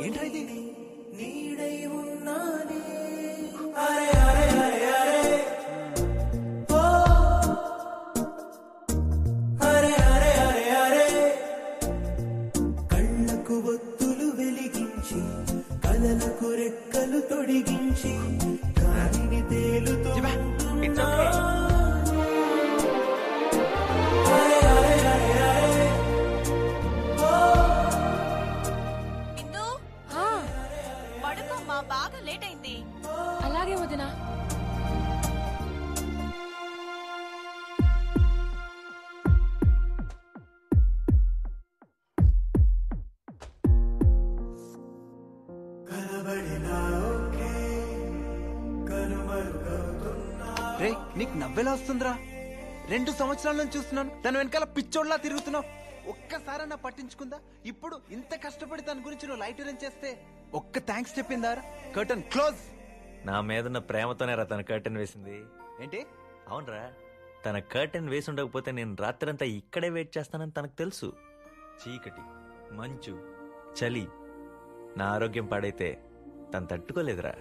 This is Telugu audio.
ఏంట్రా ఇది? నీడై ఉన్నానే కళ్ళకు ఒత్తులు వెలిగించి కలలకు రెక్కలు తొడిగించి గాలిని తేలుతూ బాగా లేట్ అయింది. అలాగే వదినా. రే నీకు నవ్వెలా వస్తుందిరా? 2 సంవత్సరాల నుంచి చూస్తున్నాను, తన వెనకాల పిచ్చోడ్లా తిరుగుతున్నావు. ఒక్కసారన్నా పట్టించుకుందా? ఇప్పుడు ఇంత కష్టపడి తన గురించి నువ్వు లైట్ అరేంజ్ చేస్తే ఒక్క థ్యాంక్స్ చెప్పిందారా? Curtain close. నా మీదున్న ప్రేమతోనే రా తన కర్టెన్ వేసింది. ఏంటి? అవునరా, తన కర్టెన్ వేసి ఉండకపోతే నేను రాత్రంతా ఇక్కడే వెయిట్ చేస్తానని తనకు తెలుసు. చీకటి, మంచు, చలి, నా ఆరోగ్యం పాడైతే తను తట్టుకోలేదురా.